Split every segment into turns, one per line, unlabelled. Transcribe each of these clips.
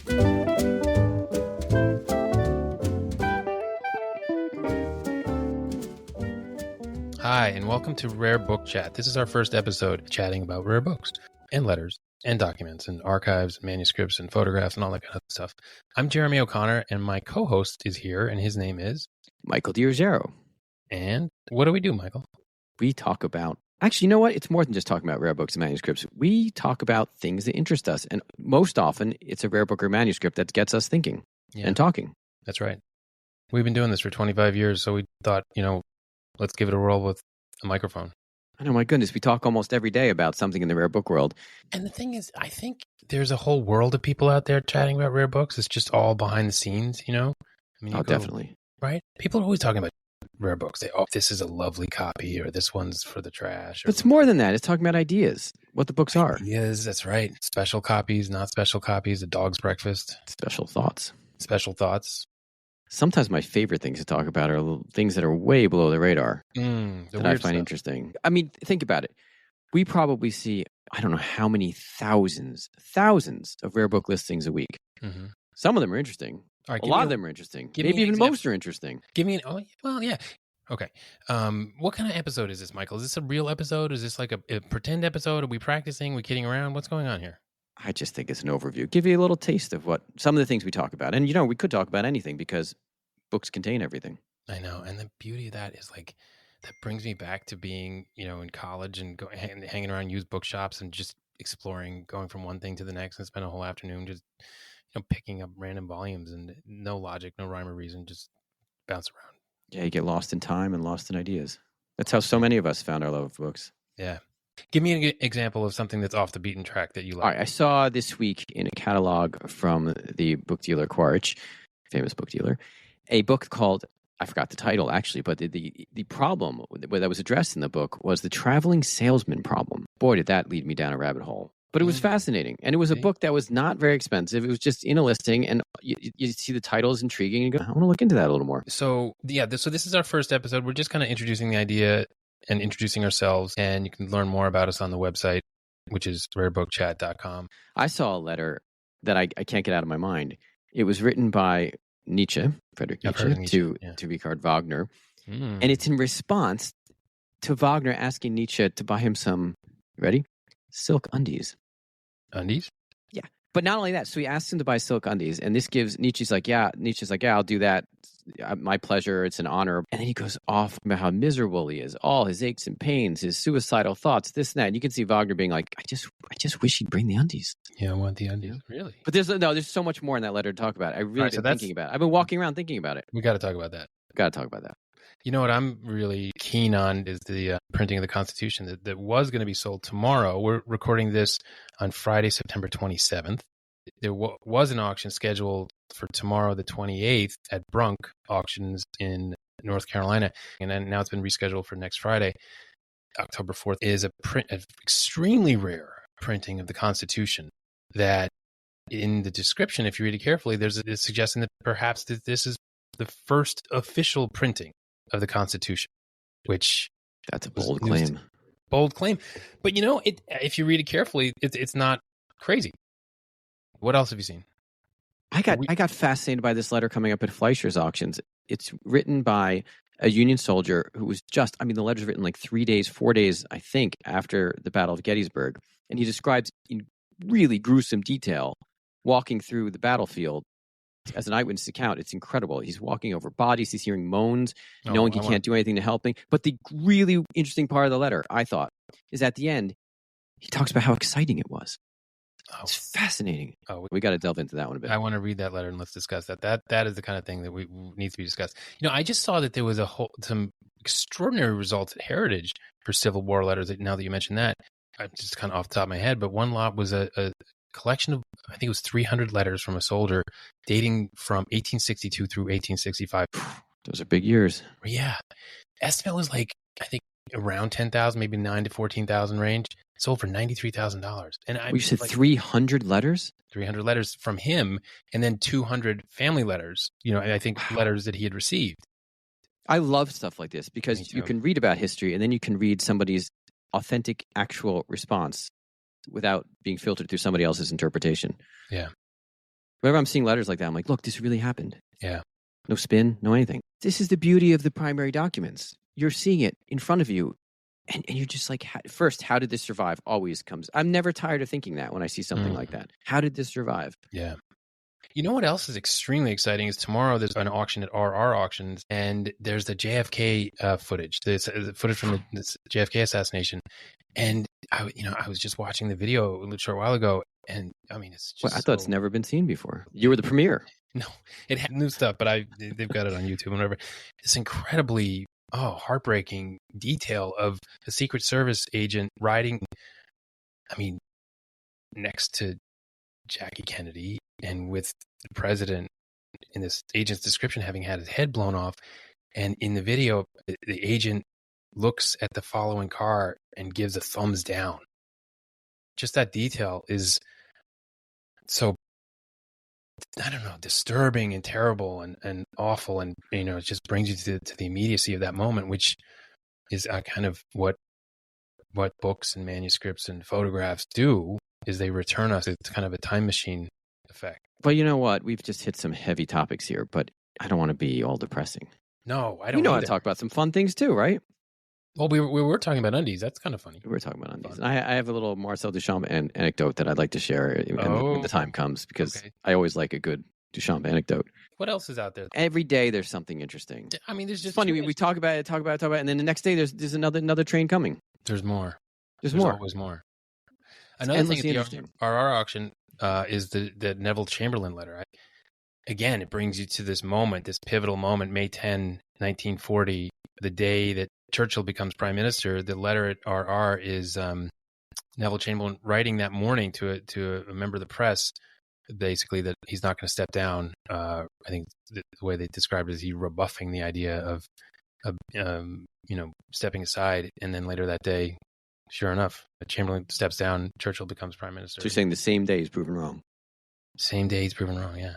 Hi, and welcome to Rare Book Chat. This is our first episode chatting about rare books and letters and documents and archives and manuscripts and photographs and all that kind of stuff. I'm Jeremy O'Connor, and my co-host is here, and his name is
Michael DiRuggiero.
And what do we do, Michael?
We talk about, actually, you know what? It's more than just talking about rare books and manuscripts. We talk about things that interest us. And most often, it's a rare book or manuscript that gets us thinking and talking.
That's right. We've been doing this for 25 years, so we thought, let's give it a whirl with a microphone.
I know, my goodness, we talk almost every day about something in the rare book world.
And the thing is, I think there's a whole world of people out there chatting about rare books. It's just all behind the scenes,
Definitely.
Right? People are always talking about rare books. This is a lovely copy, or this one's for the trash.
But it's more than that. It's talking about ideas, what the books are.
Ideas, that's right. Special copies, not special copies, a dog's breakfast.
Special thoughts.
Sometimes
my favorite things to talk about are things that are way below the radar that I find interesting. I mean, think about it. We probably see, I don't know how many thousands of rare book listings a week.
Mm-hmm.
Some of them are interesting.
Right,
a lot of them are interesting. Maybe even most are interesting.
Yeah. Okay. What kind of episode is this, Michael? Is this a real episode? Is this like a pretend episode? Are we practicing? Are we kidding around? What's going on here?
I just think it's an overview. Give you a little taste of what some of the things we talk about. And, we could talk about anything because books contain everything.
I know. And the beauty of that is that brings me back to being, in college and hanging around used bookshops and just exploring, going from one thing to the next, and spend a whole afternoon just, picking up random volumes and no logic, no rhyme or reason, just bounce around.
Yeah, you get lost in time and lost in ideas. That's how so many of us found our love of books.
Yeah. Give me an example of something that's off the beaten track that you like.
All right, I saw this week in a catalog from the book dealer Quaritch, famous book dealer, a book called, I forgot the title actually, but the problem that was addressed in the book was the traveling salesman problem. Boy, did that lead me down a rabbit hole. But it was fascinating. And it was a book that was not very expensive. It was just in a listing. And you see the title is intriguing. And you go, I want to look into that a little more.
So, so this is our first episode. We're just kind of introducing the idea and introducing ourselves. And you can learn more about us on the website, which is rarebookchat.com.
I saw a letter that I can't get out of my mind. It was written by Friedrich Nietzsche, to Richard Wagner. And it's in response to Wagner asking Nietzsche to buy him some, ready? Silk undies.
Undies?
Yeah. But not only that, so he asks him to buy silk undies, and this gives Nietzsche's like, yeah, I'll do that. My pleasure. It's an honor. And then he goes off about how miserable he is, all his aches and pains, his suicidal thoughts, this and that. And you can see Wagner being like, I just wish he'd bring the undies.
Yeah, I want the undies. Really?
But there's so much more in that letter to talk about. I really been thinking about it. I've been walking around thinking about it.
We got to talk about that.
You
know what I'm really keen on is the printing of the Constitution that was going to be sold tomorrow. We're recording this on Friday, September 27th. There was an auction scheduled for tomorrow, the 28th, at Brunk Auctions in North Carolina. And then now it's been rescheduled for next Friday. October 4th is an extremely rare printing of the Constitution that in the description, if you read it carefully, there's a suggestion that perhaps that this is the first official printing of the Constitution, which
that's a bold claim.
Bold claim. But if you read it carefully, it's not crazy. What else have you seen?
I got fascinated by this letter coming up at Fleischer's auctions. It's written by a Union soldier who was the letter's written like 4 days, I think, after the Battle of Gettysburg. And he describes in really gruesome detail walking through the battlefield as an eyewitness account. It's incredible. He's walking over bodies. He's hearing moans, knowing he can't do anything to help him. But the really interesting part of the letter, I thought, is at the end, he talks about how exciting it was. It's fascinating. We got to delve into that one a bit.
I want to read that letter and let's discuss that. That is the kind of thing that needs to be discussed. I just saw that there was some extraordinary results at Heritage for Civil War letters. Now that you mentioned that, I'm just kind of off the top of my head, but one lot was a collection of, I think it was 300 letters from a soldier dating from 1862 through 1865.
Those are big years.
Yeah. Estimate was I think around 10,000, maybe 9 to 14,000 range. Sold for $93,000. And
you said 300 letters?
300 letters from him, and then 200 family letters. I think letters that he had received.
I love stuff like this because you can read about history and then you can read somebody's authentic, actual response without being filtered through somebody else's interpretation.
Yeah.
Whenever I'm seeing letters like that, I'm like, look, this really happened.
Yeah.
No spin, no anything. This is the beauty of the primary documents. You're seeing it in front of you. And you're just like, first, how did this survive? Always comes. I'm never tired of thinking that when I see something like that. How did this survive?
Yeah. You know what else is extremely exciting is tomorrow there's an auction at RR Auctions, and there's the JFK footage. There's the footage from the JFK assassination. And I was just watching the video a short while ago, and I mean, it's just
I thought it's never been seen before. You were the premiere.
No, it had new stuff, but they've got it on YouTube and whatever. This incredibly heartbreaking detail of a Secret Service agent riding, I mean, next to Jackie Kennedy and with the president in this agent's description having had his head blown off. And in the video, the agent looks at the following car and gives a thumbs down. Just that detail is so, I don't know, disturbing and terrible and awful. And, it just brings you to the immediacy of that moment, which is kind of what books and manuscripts and photographs do, is they return us. It's kind of a time machine effect.
But you know what? We've just hit some heavy topics here, but I don't want to be all depressing.
No, I don't.
You know how to talk about some fun things too, right?
Well, we were talking about undies. That's kind of funny.
We were talking about undies. And I have a little Marcel Duchamp anecdote that I'd like to share when the time comes, because I always like a good Duchamp anecdote.
What else is out there?
Every day there's something interesting.
I mean, there's just
funny. We talk about it, and then the next day there's another train coming.
There's more.
There's more.
Always more. Another thing at the RR auction is the Neville Chamberlain letter. Again, it brings you to this moment, this pivotal moment, May 10, 1940, the day that Churchill becomes prime minister. The letter at RR is Neville Chamberlain writing that morning to a member of the press, basically that he's not going to step down. I think the way they described it is he rebuffing the idea of stepping aside. And then later that day, sure enough, Chamberlain steps down, Churchill becomes prime minister.
So you're saying the same day he's proven wrong?
Same day he's proven wrong, yeah.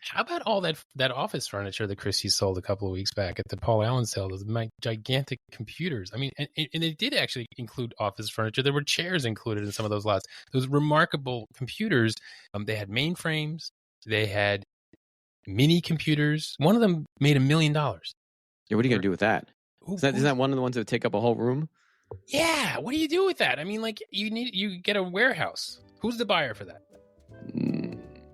How about all that office furniture that Christie sold a couple of weeks back at the Paul Allen sale? Those gigantic computers. I mean, and it did actually include office furniture. There were chairs included in some of those lots. Those remarkable computers. They had mainframes. They had mini computers. One of them made $1 million. Yeah,
what are you going to do with that? Isn't that one of the ones that would take up a whole room?
Yeah, what do you do with that? I mean, like you get a warehouse. Who's the buyer for that?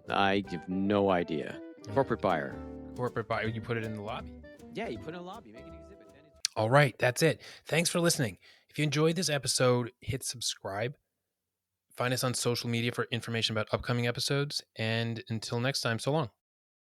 I have no idea. Corporate buyer.
Corporate buyer. You put it in the lobby?
Yeah, you put it in a lobby, make an exhibit.
All right, that's it. Thanks for listening. If you enjoyed this episode, hit subscribe. Find us on social media for information about upcoming episodes. And until next time, so long.